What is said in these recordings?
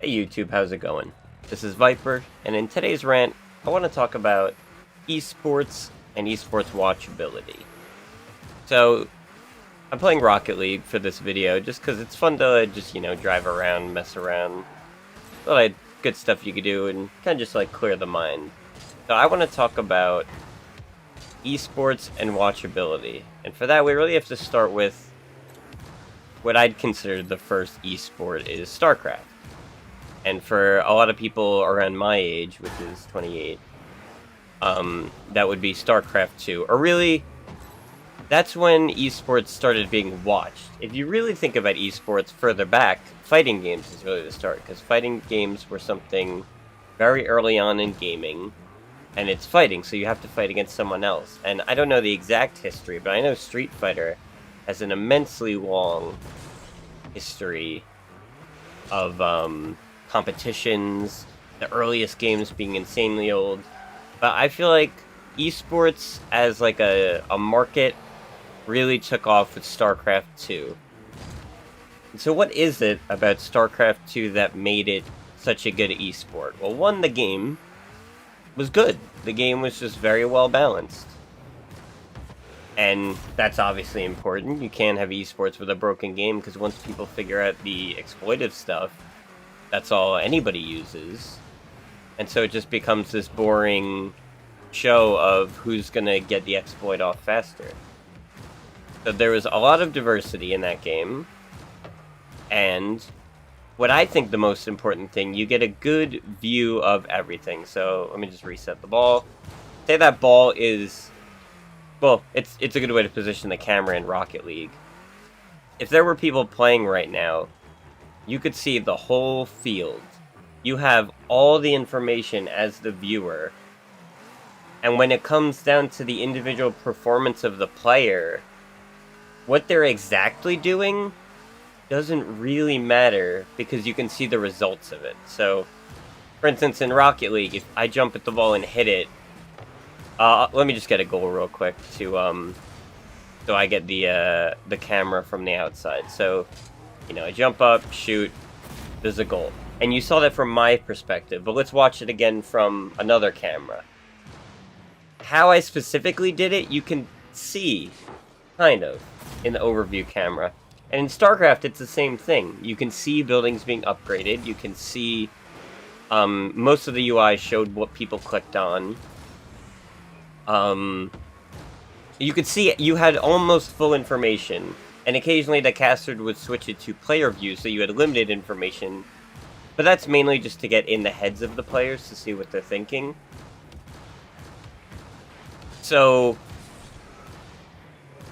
Hey YouTube, how's it going? This is Viper, and in today's rant, I want to talk about esports and esports watchability. So, I'm playing Rocket League for this video just because it's fun to just, drive around, mess around. Like, good stuff you could do and kind of just like clear the mind. So, I want to talk about esports and watchability. And for that, we really have to start with what I'd consider the first esport is StarCraft. And for a lot of people around my age, which is 28, that would be StarCraft 2. Or really, that's when esports started being watched. If you really think about esports further back, fighting games is really the start, because fighting games were something very early on in gaming, and it's fighting, so you have to fight against someone else. And I don't know the exact history, but I know Street Fighter has an immensely long history of competitions, the earliest games being insanely old. But I feel like esports as like a market really took off with StarCraft 2. And so what is it about StarCraft 2 that made it such a good esport? Well, one, the game was good. The game was just very well balanced. And that's obviously important. You can't have esports with a broken game, because once people figure out the exploitive stuff, that's all anybody uses. And so it just becomes this boring show of who's gonna get the exploit off faster. So there was a lot of diversity in that game. And what I think the most important thing, you get a good view of everything. So let me just reset the ball. Say that ball is... Well, it's a good way to position the camera in Rocket League. If there were people playing right now, you could see the whole field. You have all the information as the viewer. And when it comes down to the individual performance of the player, what they're exactly doing doesn't really matter, because you can see the results of it. So, for instance, in Rocket League, if I jump at the ball and hit it, let me just get a goal real quick to so I get the camera from the outside. So, I jump up, shoot, there's a goal. And you saw that from my perspective, but let's watch it again from another camera. How I specifically did it, you can see, kind of, in the overview camera. And in StarCraft, it's the same thing. You can see buildings being upgraded, you can see most of the UI showed what people clicked on. You could see you had almost full information. And occasionally the caster would switch it to player view, so you had limited information. But that's mainly just to get in the heads of the players to see what they're thinking. So,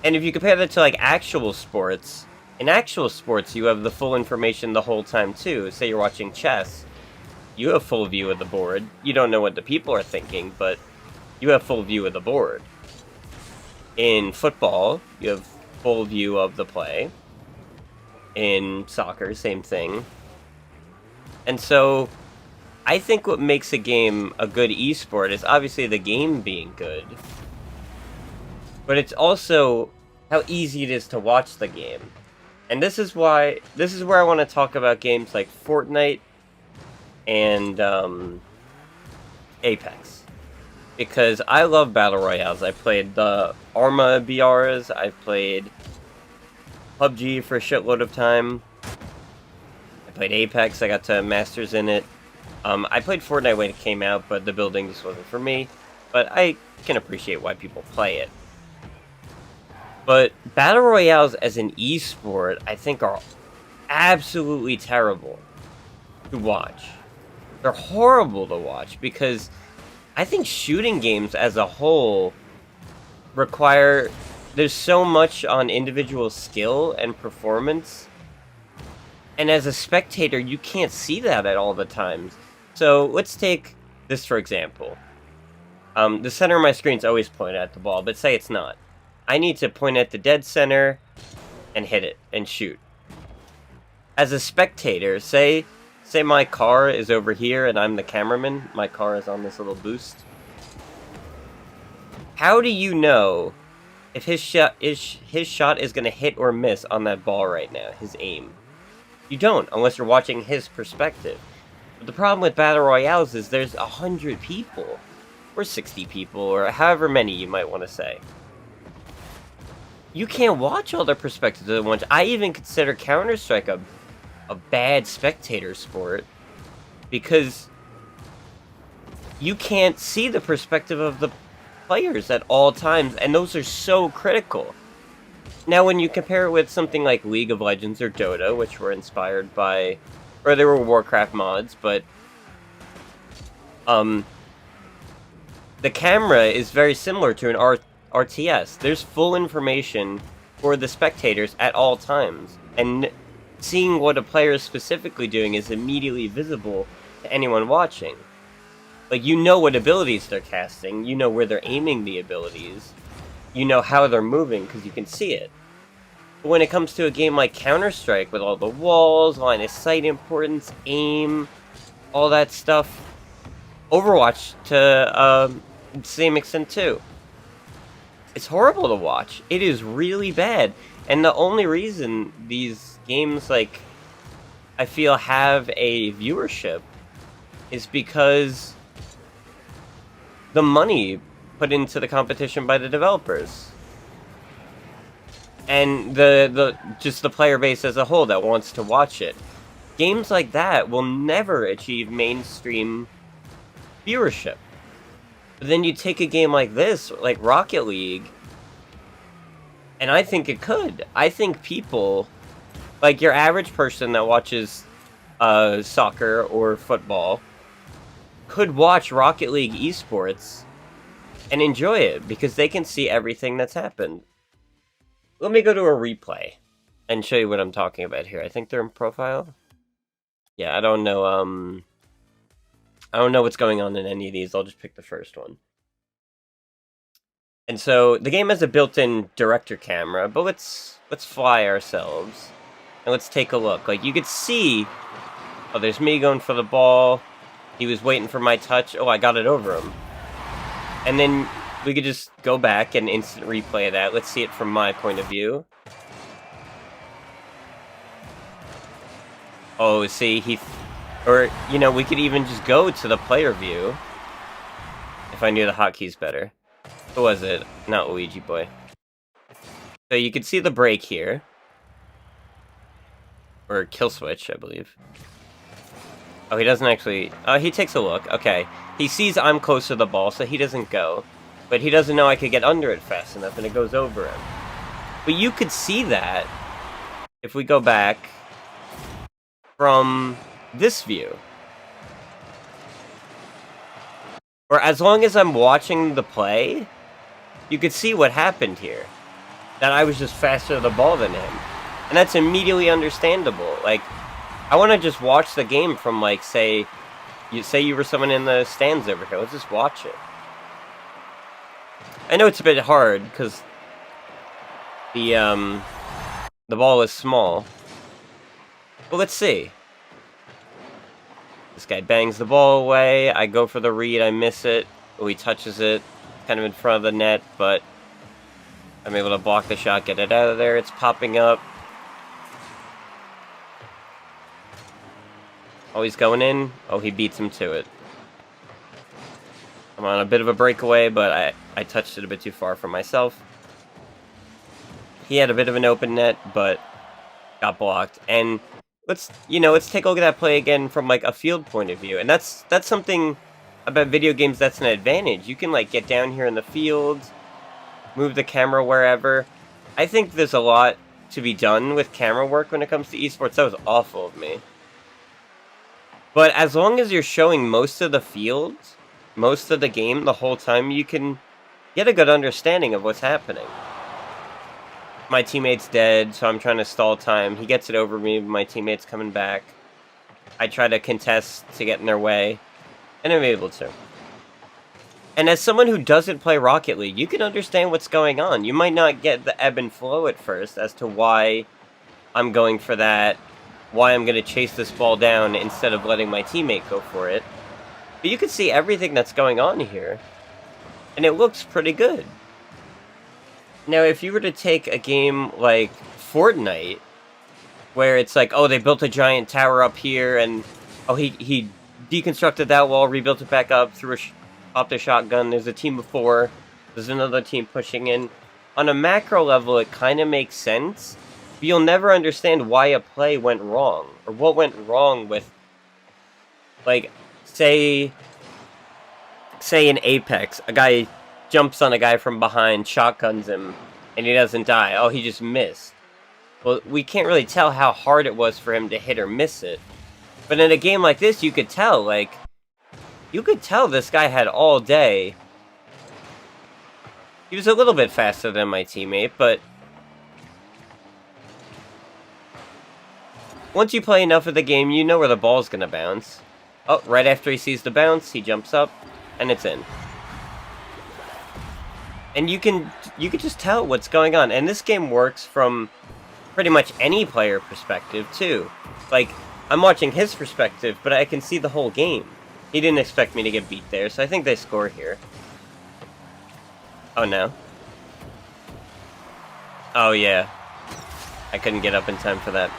and if you compare that to like actual sports, in actual sports you have the full information the whole time too. Say you're watching chess, you have full view of the board. You don't know what the people are thinking, but you have full view of the board. In football, you have full view of the play. In soccer, same thing. And so, I think what makes a game a good esport is obviously the game being good, but it's also how easy it is to watch the game. And this is where I want to talk about games like Fortnite and Apex. Because I love Battle Royales. I played the Arma BRs, I played PUBG for a shitload of time. I played Apex, I got to Masters in it. I played Fortnite when it came out, but the building just wasn't for me. But I can appreciate why people play it. But Battle Royales as an esport, I think are absolutely terrible to watch. They're horrible to watch, because I think shooting games as a whole require... There's so much on individual skill and performance. And as a spectator, you can't see that at all the times. So let's take this for example. The center of my screen is always pointed at the ball, but say it's not. I need to point at the dead center and hit it and shoot. As a spectator, say my car is over here and I'm the cameraman. My car is on this little boost. How do you know if his shot is going to hit or miss on that ball right now, his aim? You don't, unless you're watching his perspective. But the problem with Battle Royales is there's 100 people, or 60 people, or however many you might want to say. You can't watch all their perspectives at once. I even consider Counter-Strike a bad spectator sport, because you can't see the perspective of the players at all times, and those are so critical. Now, when you compare it with something like League of Legends or Dota, which were inspired by, or they were Warcraft mods, but the camera is very similar to an RTS. There's full information for the spectators at all times, and seeing what a player is specifically doing is immediately visible to anyone watching. Like, you know what abilities they're casting, you know where they're aiming the abilities, you know how they're moving because you can see it. But when it comes to a game like Counter-Strike, with all the walls, line of sight importance, aim, all that stuff, Overwatch to the same extent too. It's horrible to watch. It is really bad. And the only reason these games, like, I feel have a viewership is because the money put into the competition by the developers. And just the player base as a whole that wants to watch it. Games like that will never achieve mainstream viewership. But then you take a game like this, like Rocket League, and I think it could. I think people, like your average person that watches soccer or football, could watch Rocket League esports and enjoy it because they can see everything that's happened. Let me go to a replay and show you what I'm talking about here. I think they're in profile. Yeah, I don't know. I don't know what's going on in any of these. I'll just pick the first one. And so the game has a built-in director camera, but let's fly ourselves and let's take a look. Like, you could see, oh, there's me going for the ball. He was waiting for my touch. Oh, I got it over him. And then we could just go back and instant replay that. Let's see it from my point of view. Oh, see, or, you know, we could even just go to the player view if I knew the hotkeys better. Who was it? Not Luigi Boy. So you can see the break here. Or kill switch, I believe. Oh, he doesn't actually... Oh, he takes a look. Okay. He sees I'm close to the ball, so he doesn't go. But he doesn't know I could get under it fast enough, and it goes over him. But you could see that if we go back from this view. Or as long as I'm watching the play, you could see what happened here. That I was just faster to the ball than him. And that's immediately understandable. Like, I want to just watch the game from, like, say you were someone in the stands over here. Let's just watch it. I know it's a bit hard, because the ball is small. But let's see. This guy bangs the ball away. I go for the read. I miss it. Oh, he touches it. Kind of in front of the net, but I'm able to block the shot, get it out of there. It's popping up. Oh, he's going in. Oh, he beats him to it. I'm on a bit of a breakaway, but I touched it a bit too far for myself. He had a bit of an open net, but got blocked. And let's take a look at that play again from, like, a field point of view. And that's something about video games that's an advantage. You can, like, get down here in the field, move the camera wherever. I think there's a lot to be done with camera work when it comes to esports. That was awful of me. But as long as you're showing most of the field, most of the game the whole time, you can get a good understanding of what's happening. My teammate's dead, so I'm trying to stall time. He gets it over me, but my teammate's coming back. I try to contest to get in their way, and I'm able to. And as someone who doesn't play Rocket League, you can understand what's going on. You might not get the ebb and flow at first as to why I'm going for that, why I'm going to chase this ball down instead of letting my teammate go for it. But you can see everything that's going on here, and it looks pretty good. Now, if you were to take a game like Fortnite, where it's like, oh, they built a giant tower up here, and oh, he deconstructed that wall, rebuilt it back up, threw up the shotgun. There's a team of 4. There's another team pushing in. On a macro level, it kind of makes sense, but you'll never understand why a play went wrong, or what went wrong with, like, say in Apex, a guy jumps on a guy from behind, shotguns him, and he doesn't die. Oh, he just missed. Well, we can't really tell how hard it was for him to hit or miss it. But in a game like this, you could tell, this guy had all day. He was a little bit faster than my teammate, but once you play enough of the game, you know where the ball's gonna bounce. Oh, right after he sees the bounce, he jumps up, and it's in. And you can just tell what's going on. And this game works from pretty much any player perspective, too. Like, I'm watching his perspective, but I can see the whole game. He didn't expect me to get beat there, so I think they score here. Oh, no. Oh, yeah. I couldn't get up in time for that.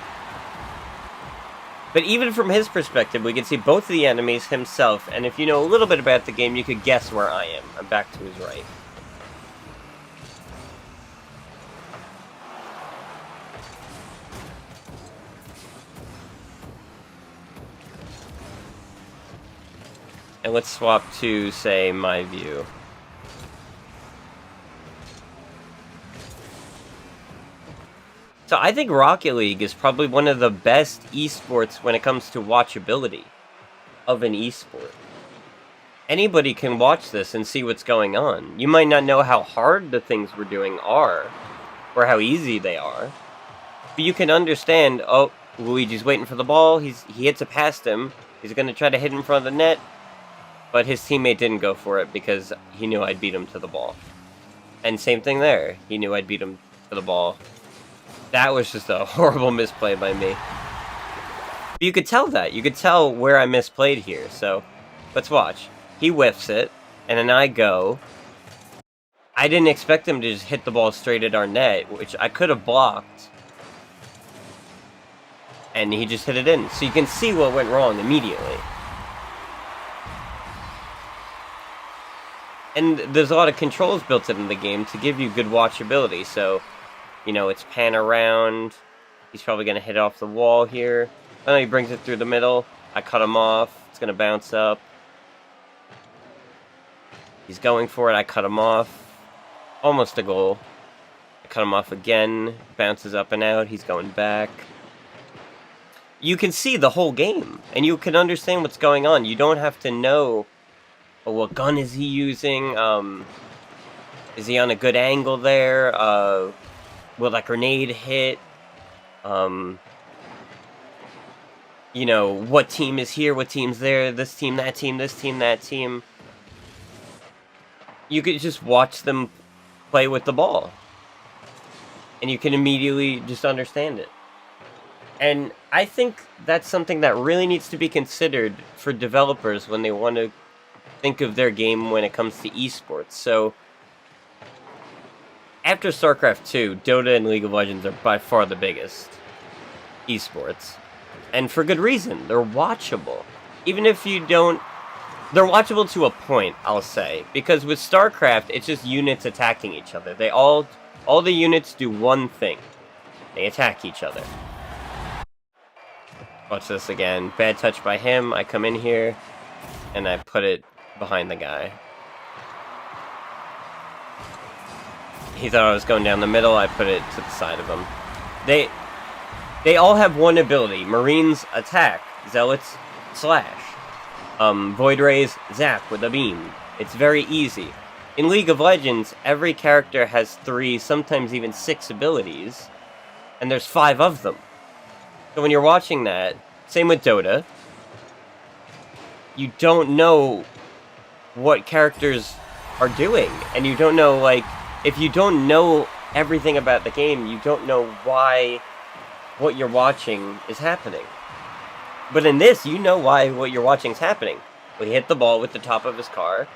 But even from his perspective, we can see both of the enemies, himself, and if you know a little bit about the game, you could guess where I am. I'm back to his right. And let's swap to, say, my view. So I think Rocket League is probably one of the best esports when it comes to watchability of an esport. Anybody can watch this and see what's going on. You might not know how hard the things we're doing are, or how easy they are, but you can understand, oh, Luigi's waiting for the ball, he hits it past him, he's going to try to hit in front of the net, but his teammate didn't go for it because he knew I'd beat him to the ball. And same thing there, he knew I'd beat him to the ball. That was just a horrible misplay by me. But you could tell that. You could tell where I misplayed here. So, let's watch. He whiffs it, and then I go. I didn't expect him to just hit the ball straight at our net, which I could have blocked. And he just hit it in. So you can see what went wrong immediately. And there's a lot of controls built into the game to give you good watchability, so... You know, it's pan around. He's probably going to hit off the wall here. Oh, no, he brings it through the middle. I cut him off. It's going to bounce up. He's going for it. I cut him off. Almost a goal. I cut him off again. Bounces up and out. He's going back. You can see the whole game. And you can understand what's going on. You don't have to know, oh, what gun is he using? Is he on a good angle there? Will that grenade hit? You know, what team is here, what team's there, this team, that team, this team, that team. You could just watch them play with the ball. And you can immediately just understand it. And I think that's something that really needs to be considered for developers when they want to think of their game when it comes to esports. So, after StarCraft 2, Dota and League of Legends are by far the biggest esports. And for good reason. They're watchable. Even if you don't... They're watchable to a point, I'll say. Because with StarCraft, it's just units attacking each other. They all the units do one thing. They attack each other. Watch this again. Bad touch by him. I come in here, and I put it behind the guy. He thought I was going down the middle, I put it to the side of him. They all have one ability. Marines attack. Zealots slash. Void Rays zap with a beam. It's very easy. In League of Legends, every character has 3, sometimes even 6 abilities. And there's 5 of them. So when you're watching that, same with Dota, you don't know what characters are doing. And you don't know, like... If you don't know everything about the game, you don't know why what you're watching is happening. But in this, you know why what you're watching is happening. Well, he hit the ball with the top of his car.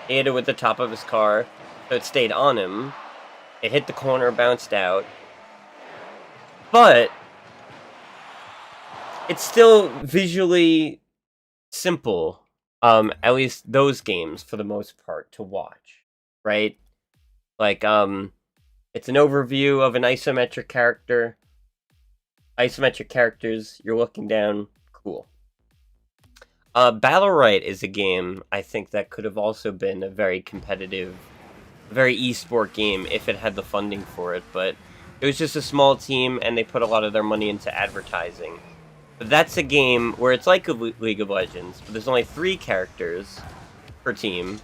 He hit it with the top of his car, so it stayed on him. It hit the corner, bounced out. But it's still visually simple. At least those games for the most part to watch, right? Like it's an overview of an isometric character. Isometric characters, you're looking down, cool. Battlerite is a game I think that could have also been a very competitive, very esport game if it had the funding for it, but it was just a small team and they put a lot of their money into advertising. But that's a game where it's like a League of Legends, but there's only 3 characters per team,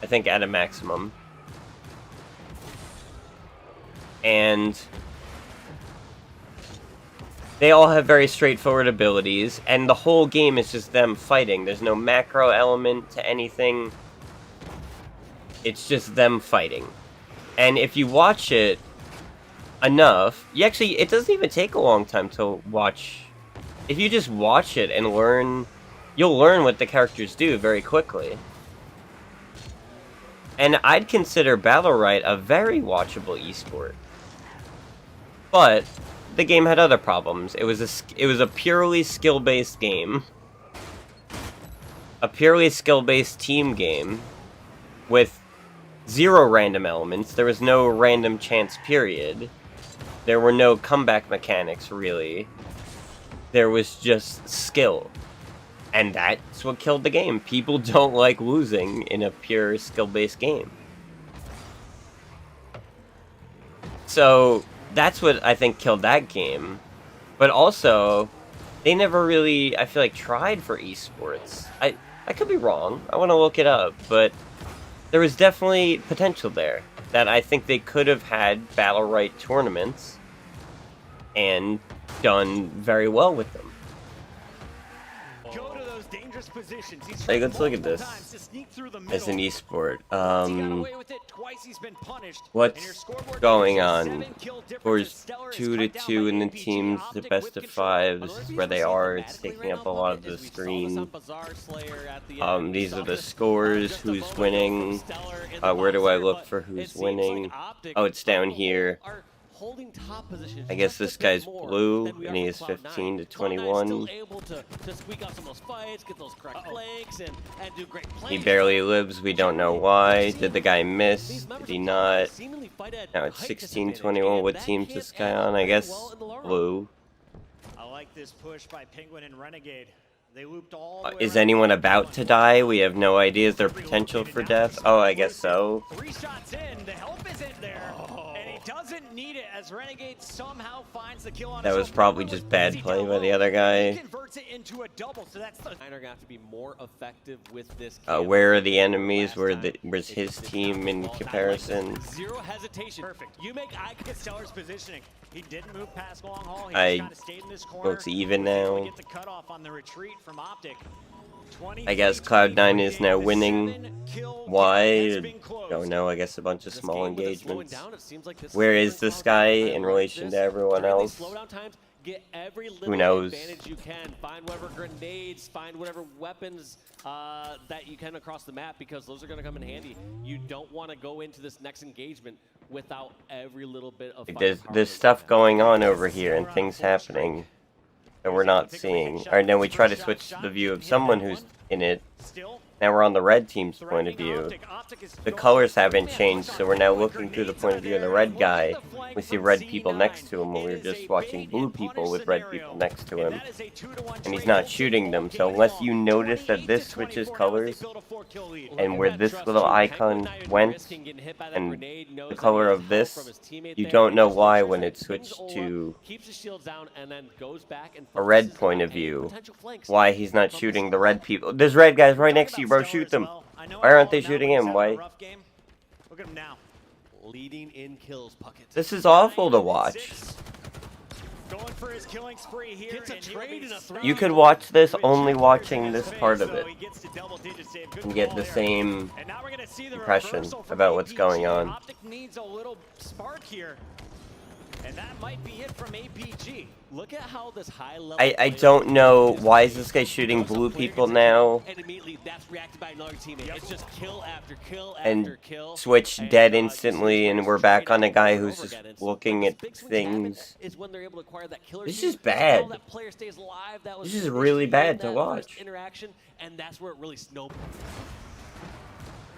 I think at a maximum. And they all have very straightforward abilities, and the whole game is just them fighting. There's no macro element to anything. It's just them fighting. And if you watch it enough, it doesn't even take a long time to watch. If you just watch it and learn, you'll learn what the characters do very quickly. And I'd consider Battlerite a very watchable esport. But the game had other problems. It was a purely skill-based game. A purely skill-based team game with 0 random elements. There was no random chance period. There were no comeback mechanics, really. There was just skill. And that's what killed the game. People don't like losing in a pure skill-based game. So that's what I think killed that game. But also, they never really, I feel like, tried for esports. I could be wrong. I want to look it up. But there was definitely potential there. That I think they could have had Battlerite tournaments and done very well with them. Hey, let's look at this as an esport. What's going on? Scores 2-2 in the teams, the best of 5. This is where they are. It's taking up a lot of the screen. These are the scores. Who's winning? Where do I look for who's winning? Oh, it's down here. I guess this guy's blue, and he is 15-21. He barely lives, we don't know why. Did the guy miss? Did he not? Now it's 16-21. What team's this guy on? I guess blue. I like this push by Penguin and Renegade. They looped all Is anyone about to die? We have no idea. Is there potential for death? Oh, I guess so. 3 shots in, the help isn't there. And he doesn't need it as Renegade somehow finds the kill on that was probably just bad play by the other guy. Converts it into a double, so that's the are going to have to be more effective with this. Where are the enemies? Where's his team in comparison? Zero hesitation. Perfect. You make eye Stellar's positioning. He didn't move past long haul. He I just kind of stayed in this corner. looks even now. Get the cutoff on the retreat from Optic. I guess Cloud9 is now winning. Why? Don't know. I guess a bunch of small engagements. Where is this guy in relation to everyone else? Who knows? You can find whatever grenades, find whatever weapons that you can across the map, because those are going to come in handy. You don't want to go into this next engagement without every little bit of. There's stuff going on over here and things happening that we're not seeing. Alright, now we try to switch to the view of someone who's in it. Now we're on the red team's point of view. The colors haven't changed, so we're now looking through the point of view of the red guy. We see red people next to him, when we were just watching blue people with red people next to him. And he's not shooting them, so unless you notice that this switches colors, and where this little icon went, and the color of this, you don't know why when it switched to a red point of view, why he's not shooting the red people. There's red guys right next to you, bro, shoot them. Why aren't they shooting him? Why? Look at him now. Leading in kills, Puckett. This is awful to watch. Going for his killing spree here. Gets a trade and a throw. You could watch this only watching this part of it and get the same impression about what's going on. Optic needs a little spark here. And that might be it from APG. Look at how this high level. I don't know, why is this guy shooting blue people now? And immediately that's reacted by another teammate. It's just kill after kill And after kill. switch dead instantly, you see and this we're straight back on a up guy over who's and just over again. looking But at the big swings happen things. is when they're able to acquire that killer This gene. is That's bad. how that player stays alive. That was This is the really issue bad in to that watch. first interaction, and that's where it really snowballed.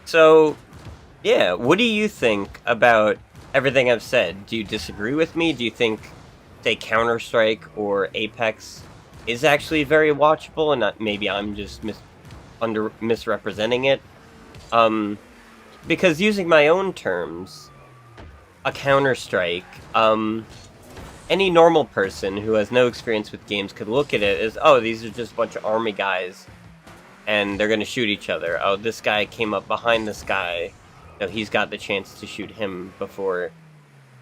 So, yeah, what do you think about everything I've said? Do you disagree with me? Do you think, say, Counter-Strike or Apex is actually very watchable, and not, maybe I'm just misrepresenting it? Because using my own terms, a Counter-Strike, any normal person who has no experience with games could look at it as, oh, these are just a bunch of army guys, and they're gonna shoot each other. Oh, this guy came up behind this guy. You know, he's got the chance to shoot him before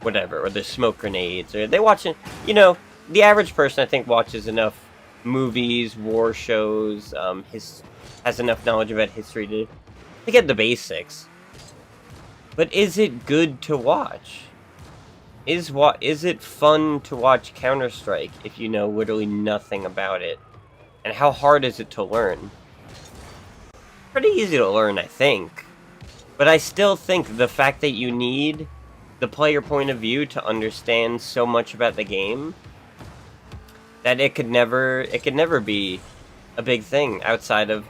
whatever, or there's smoke grenades, or they watch it. You know, the average person, I think, watches enough movies, war shows, has enough knowledge about history to get the basics. But is it good to watch? Is it fun to watch Counter-Strike if you know literally nothing about it? And how hard is it to learn? Pretty easy to learn, I think. But I still think the fact that you need the player point of view to understand so much about the game, that it could never be a big thing outside of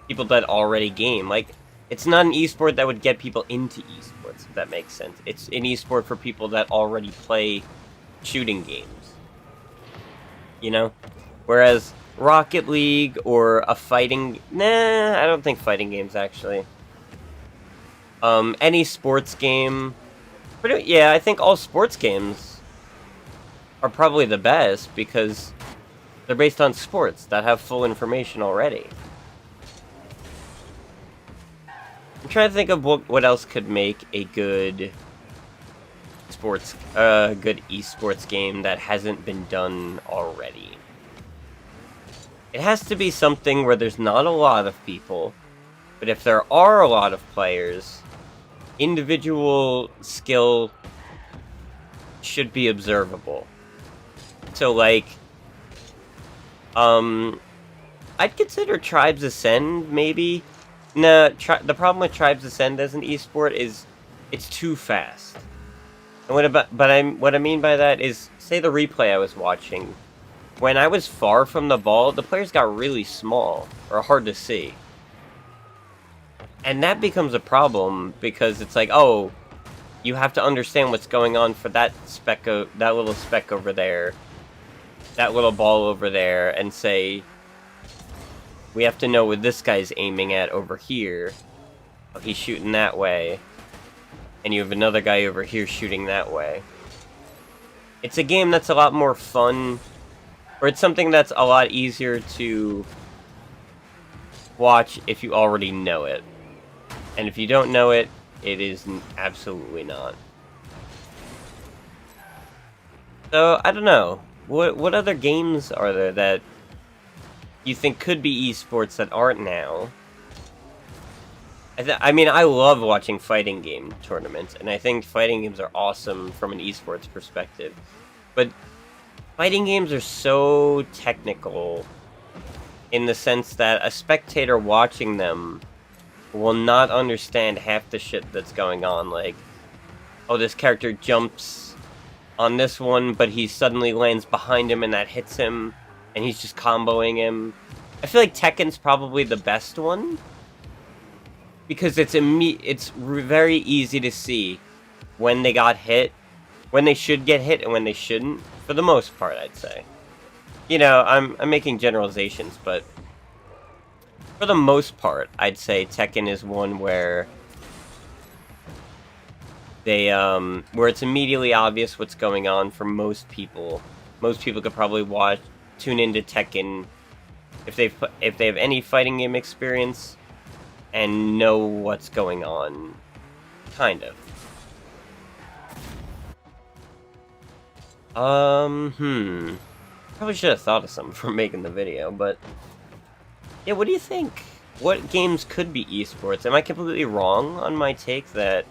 people that already game. Like, it's not an esport that would get people into esports, if that makes sense. It's an esport for people that already play shooting games. You know? Whereas Rocket League or a fighting... Nah, I don't think fighting games, actually. Any sports game... Yeah, I think all sports games are probably the best because they're based on sports that have full information already. I'm trying to think of what else could make a good good esports game that hasn't been done already. It has to be something where there's not a lot of people, but if there are a lot of players, individual skill should be observable. So, like, I'd consider Tribes Ascend, maybe. No, the problem with Tribes Ascend as an esport is it's too fast. And what I mean by that is, say the replay I was watching, when I was far from the ball, the players got really small, or hard to see. And that becomes a problem, because it's like, oh, you have to understand what's going on for that little speck over there, that little ball over there, and say, we have to know what this guy's aiming at over here. Oh, he's shooting that way. And you have another guy over here shooting that way. It's a game that's a lot more fun, or it's something that's a lot easier to watch if you already know it. And if you don't know it, it is absolutely not. So, I don't know. What other games are there that you think could be esports that aren't now? I mean, I love watching fighting game tournaments, and I think fighting games are awesome from an esports perspective. But fighting games are so technical in the sense that a spectator watching them will not understand half the shit that's going on. Like, oh, this character jumps on this one, but he suddenly lands behind him and that hits him, and he's just comboing him. I feel like Tekken's probably the best one, because it's very easy to see when they got hit, when they should get hit, and when they shouldn't, for the most part, I'd say. You know, I'm making generalizations, but for the most part, I'd say Tekken is one where where it's immediately obvious what's going on for most people. Most people could probably tune into Tekken if they have any fighting game experience and know what's going on, kind of. Probably should have thought of something for making the video, but yeah, what do you think? What games could be esports? Am I completely wrong on my take that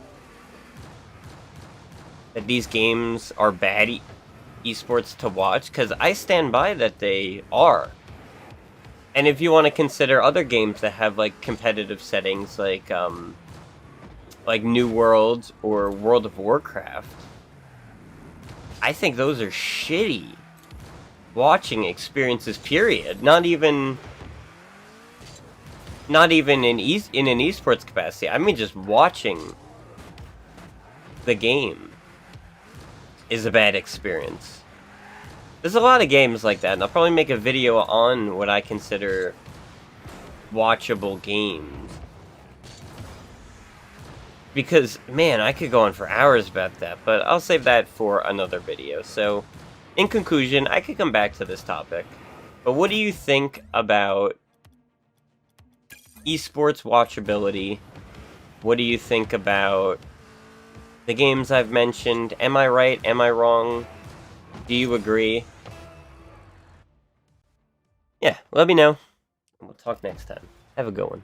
that these games are bad esports to watch, because I stand by that they are. And if you want to consider other games that have like competitive settings, like New World or World of Warcraft, I think those are shitty watching experiences. Period. Not even in an esports capacity. I mean, just watching the game is a bad experience. There's a lot of games like that, and I'll probably make a video on what I consider watchable games. Because, man, I could go on for hours about that, but I'll save that for another video. So, in conclusion, I could come back to this topic. But what do you think about esports watchability? What do you think about the games I've mentioned? Am I right? Am I wrong? Do you agree? Yeah, let me know. We'll talk next time. Have a good one.